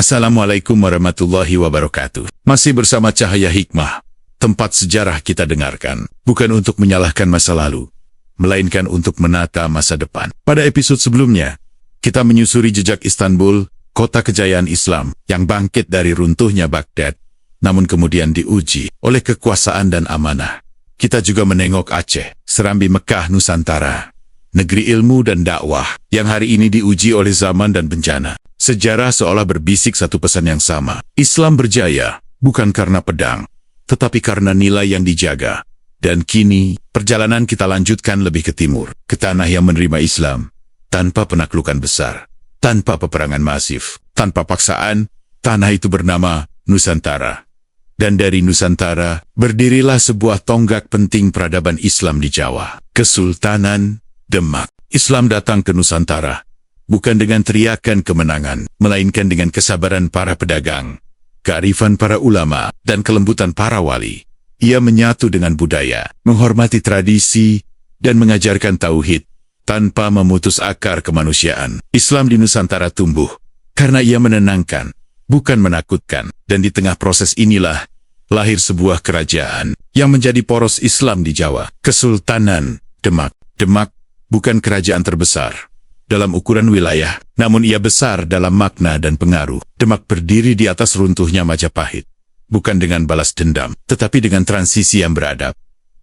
Assalamualaikum warahmatullahi wabarakatuh. Masih bersama Cahaya Hikmah, tempat sejarah kita dengarkan, bukan untuk menyalahkan masa lalu, melainkan untuk menata masa depan. Pada episode sebelumnya, kita menyusuri jejak Istanbul, kota kejayaan Islam yang bangkit dari runtuhnya Baghdad, namun kemudian diuji oleh kekuasaan dan amanah. Kita juga menengok Aceh, serambi Mekah Nusantara, negeri ilmu dan dakwah yang hari ini diuji oleh zaman dan bencana. Sejarah seolah berbisik satu pesan yang sama. Islam berjaya, bukan karena pedang, tetapi karena nilai yang dijaga. Dan kini, perjalanan kita lanjutkan lebih ke timur, ke tanah yang menerima Islam, tanpa penaklukan besar, tanpa peperangan masif, tanpa paksaan. Tanah itu bernama Nusantara. Dan dari Nusantara, berdirilah sebuah tonggak penting peradaban Islam di Jawa, Kesultanan Demak. Islam datang ke Nusantara bukan dengan teriakan kemenangan, melainkan dengan kesabaran para pedagang, kearifan para ulama, dan kelembutan para wali. Ia menyatu dengan budaya, menghormati tradisi, dan mengajarkan tauhid, tanpa memutus akar kemanusiaan. Islam di Nusantara tumbuh, karena ia menenangkan, bukan menakutkan, dan di tengah proses inilah, lahir sebuah kerajaan, yang menjadi poros Islam di Jawa, Kesultanan Demak. Demak bukan kerajaan terbesar dalam ukuran wilayah, namun ia besar dalam makna dan pengaruh. Demak berdiri di atas runtuhnya Majapahit, bukan dengan balas dendam, tetapi dengan transisi yang beradab.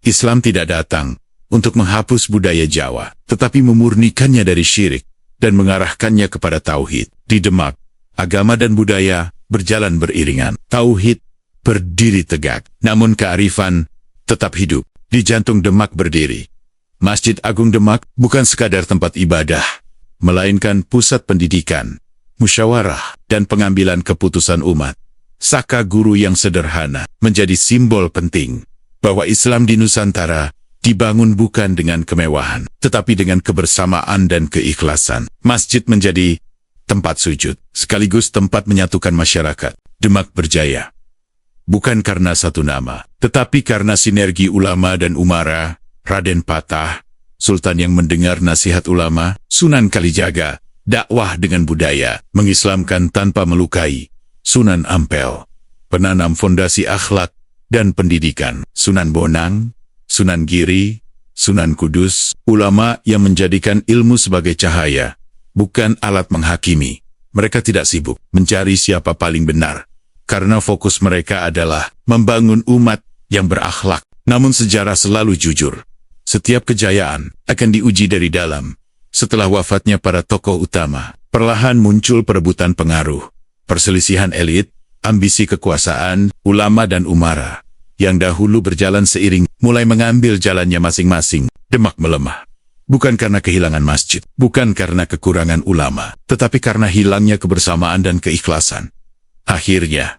Islam tidak datang untuk menghapus budaya Jawa, tetapi memurnikannya dari syirik dan mengarahkannya kepada tauhid. Di Demak, agama dan budaya berjalan beriringan. Tauhid berdiri tegak, namun kearifan tetap hidup. Di jantung Demak berdiri Masjid Agung Demak, bukan sekadar tempat ibadah, melainkan pusat pendidikan, musyawarah, dan pengambilan keputusan umat. Saka guru yang sederhana menjadi simbol penting bahwa Islam di Nusantara dibangun bukan dengan kemewahan, tetapi dengan kebersamaan dan keikhlasan. Masjid menjadi tempat sujud, sekaligus tempat menyatukan masyarakat. Demak berjaya bukan karena satu nama, tetapi karena sinergi ulama dan umara. Raden Patah, Sultan yang mendengar nasihat ulama, Sunan Kalijaga, dakwah dengan budaya, mengislamkan tanpa melukai, Sunan Ampel, penanam fondasi akhlak dan pendidikan, Sunan Bonang, Sunan Giri, Sunan Kudus, ulama yang menjadikan ilmu sebagai cahaya, bukan alat menghakimi. Mereka tidak sibuk mencari siapa paling benar, karena fokus mereka adalah membangun umat yang berakhlak. Namun sejarah selalu jujur. Setiap kejayaan akan diuji dari dalam. Setelah wafatnya para tokoh utama, perlahan muncul perebutan pengaruh, perselisihan elit, ambisi kekuasaan, ulama dan umara, yang dahulu berjalan seiring, mulai mengambil jalannya masing-masing. Demak melemah. Bukan karena kehilangan masjid, bukan karena kekurangan ulama, tetapi karena hilangnya kebersamaan dan keikhlasan. Akhirnya,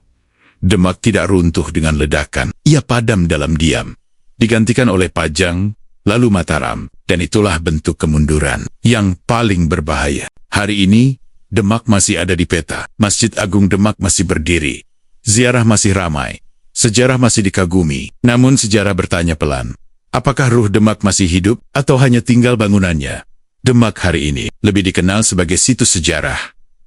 Demak tidak runtuh dengan ledakan, ia padam dalam diam, digantikan oleh Pajang, lalu Mataram, dan itulah bentuk kemunduran yang paling berbahaya. Hari ini, Demak masih ada di peta, Masjid Agung Demak masih berdiri, ziarah masih ramai, sejarah masih dikagumi, namun sejarah bertanya pelan, apakah ruh Demak masih hidup atau hanya tinggal bangunannya? Demak hari ini lebih dikenal sebagai situs sejarah,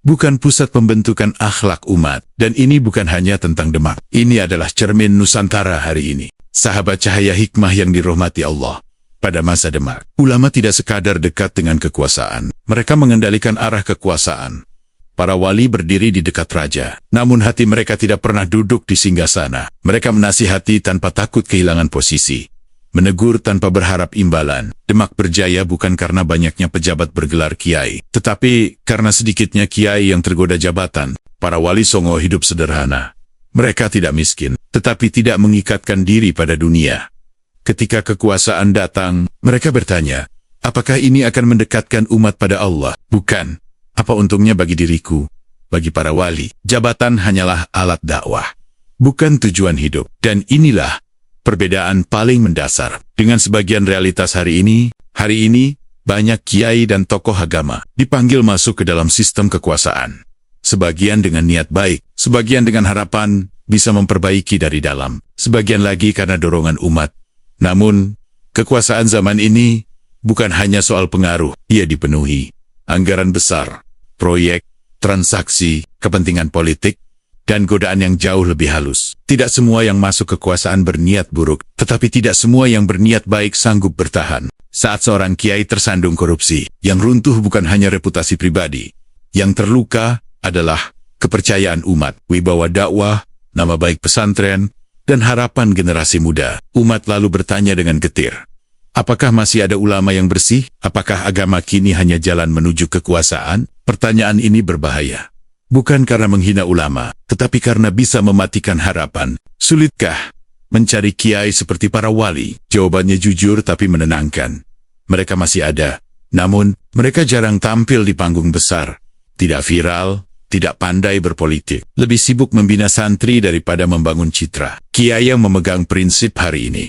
bukan pusat pembentukan akhlak umat, dan ini bukan hanya tentang Demak. Ini adalah cermin Nusantara hari ini. Sahabat Cahaya Hikmah yang dirahmati Allah. Pada masa Demak, ulama tidak sekadar dekat dengan kekuasaan. Mereka mengendalikan arah kekuasaan. Para wali berdiri di dekat raja, namun hati mereka tidak pernah duduk di singgasana. Mereka menasihati tanpa takut kehilangan posisi, menegur tanpa berharap imbalan. Demak berjaya bukan karena banyaknya pejabat bergelar kiai, tetapi karena sedikitnya kiai yang tergoda jabatan. Para wali Songo hidup sederhana. Mereka tidak miskin, tetapi tidak mengikatkan diri pada dunia. Ketika kekuasaan datang, mereka bertanya, apakah ini akan mendekatkan umat pada Allah? Bukan. Apa untungnya bagi diriku? Bagi para wali, jabatan hanyalah alat dakwah, bukan tujuan hidup. Dan inilah perbedaan paling mendasar dengan sebagian realitas hari ini. Hari ini, banyak kiai dan tokoh agama dipanggil masuk ke dalam sistem kekuasaan. Sebagian dengan niat baik, sebagian dengan harapan bisa memperbaiki dari dalam, sebagian lagi karena dorongan umat. Namun, kekuasaan zaman ini bukan hanya soal pengaruh, ia dipenuhi anggaran besar, proyek, transaksi, kepentingan politik, dan godaan yang jauh lebih halus. Tidak semua yang masuk kekuasaan berniat buruk, tetapi tidak semua yang berniat baik sanggup bertahan. Saat seorang kiai tersandung korupsi, yang runtuh bukan hanya reputasi pribadi. Yang terluka adalah kepercayaan umat, wibawa dakwah, nama baik pesantren, dan harapan generasi muda. Umat lalu bertanya dengan getir, apakah masih ada ulama yang bersih? Apakah agama kini hanya jalan menuju kekuasaan? Pertanyaan ini berbahaya. Bukan karena menghina ulama, tetapi karena bisa mematikan harapan. Sulitkah mencari kiai seperti para wali? Jawabannya jujur tapi menenangkan. Mereka masih ada, namun mereka jarang tampil di panggung besar. Tidak viral, tidak pandai berpolitik. Lebih sibuk membina santri daripada membangun citra. Kiai yang memegang prinsip hari ini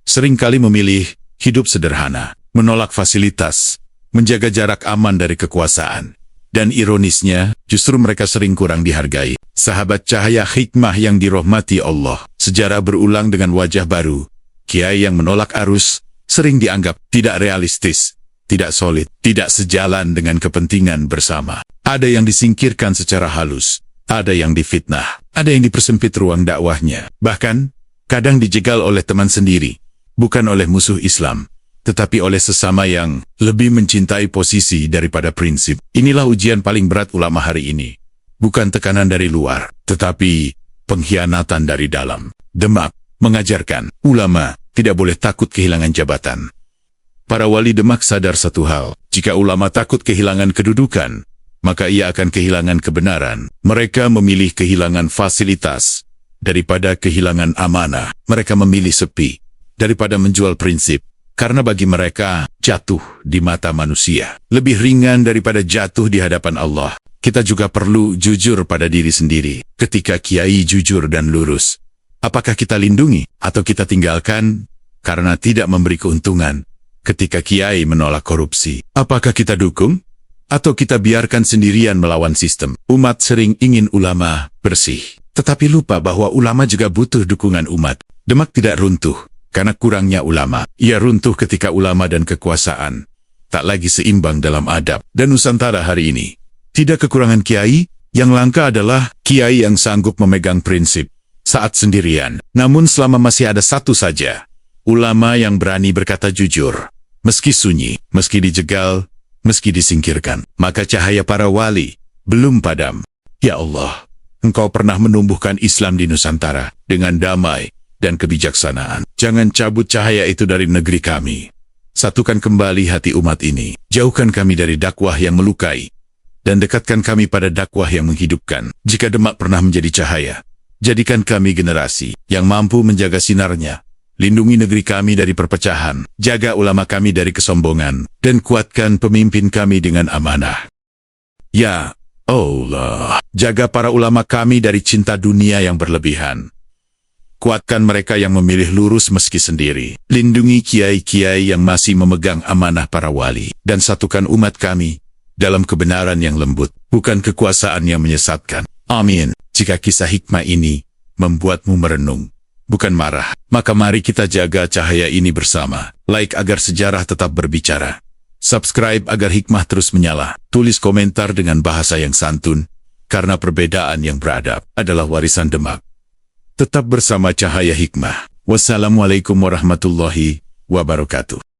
seringkali memilih hidup sederhana, menolak fasilitas, menjaga jarak aman dari kekuasaan. Dan ironisnya, justru mereka sering kurang dihargai. Sahabat cahaya hikmah yang dirahmati Allah, sejarah berulang dengan wajah baru. Kiai yang menolak arus sering dianggap tidak realistis, tidak solid, tidak sejalan dengan kepentingan bersama. Ada yang disingkirkan secara halus, ada yang difitnah, ada yang dipersempit ruang dakwahnya. Bahkan, kadang dijegal oleh teman sendiri, bukan oleh musuh Islam, tetapi oleh sesama yang lebih mencintai posisi daripada prinsip. Inilah ujian paling berat ulama hari ini. Bukan tekanan dari luar, tetapi pengkhianatan dari dalam. Demak mengajarkan, ulama tidak boleh takut kehilangan jabatan. Para wali Demak sadar satu hal, jika ulama takut kehilangan kedudukan, maka ia akan kehilangan kebenaran. Mereka memilih kehilangan fasilitas daripada kehilangan amanah. Mereka memilih sepi daripada menjual prinsip. Karena bagi mereka, jatuh di mata manusia lebih ringan daripada jatuh di hadapan Allah. Kita juga perlu jujur pada diri sendiri. Ketika kiai jujur dan lurus, apakah kita lindungi atau kita tinggalkan karena tidak memberi keuntungan? Ketika kiai menolak korupsi, apakah kita dukung atau kita biarkan sendirian melawan sistem? Umat sering ingin ulama bersih, tetapi lupa bahwa ulama juga butuh dukungan umat. Demak tidak runtuh karena kurangnya ulama. Ia runtuh ketika ulama dan kekuasaan tak lagi seimbang dalam adab. Dan Nusantara hari ini tidak kekurangan kiai, yang langka adalah kiai yang sanggup memegang prinsip saat sendirian. Namun selama masih ada satu saja, ulama yang berani berkata jujur, meski sunyi, meski dijegal, meski disingkirkan, maka cahaya para wali belum padam. Ya Allah, Engkau pernah menumbuhkan Islam di Nusantara dengan damai dan kebijaksanaan. Jangan cabut cahaya itu dari negeri kami. Satukan kembali hati umat ini. Jauhkan kami dari dakwah yang melukai, dan dekatkan kami pada dakwah yang menghidupkan. Jika Demak pernah menjadi cahaya, jadikan kami generasi yang mampu menjaga sinarnya. Lindungi negeri kami dari perpecahan, jaga ulama kami dari kesombongan, dan kuatkan pemimpin kami dengan amanah. Ya Allah, jaga para ulama kami dari cinta dunia yang berlebihan. Kuatkan mereka yang memilih lurus meski sendiri. Lindungi kiai-kiai yang masih memegang amanah para wali. Dan satukan umat kami dalam kebenaran yang lembut, bukan kekuasaan yang menyesatkan. Amin. Jika kisah hikmah ini membuatmu merenung, bukan marah, maka mari kita jaga cahaya ini bersama. Like agar sejarah tetap berbicara. Subscribe agar hikmah terus menyala. Tulis komentar dengan bahasa yang santun, karena perbedaan yang beradab adalah warisan Demak. Tetap bersama Cahaya Hikmah. Wassalamualaikum warahmatullahi wabarakatuh.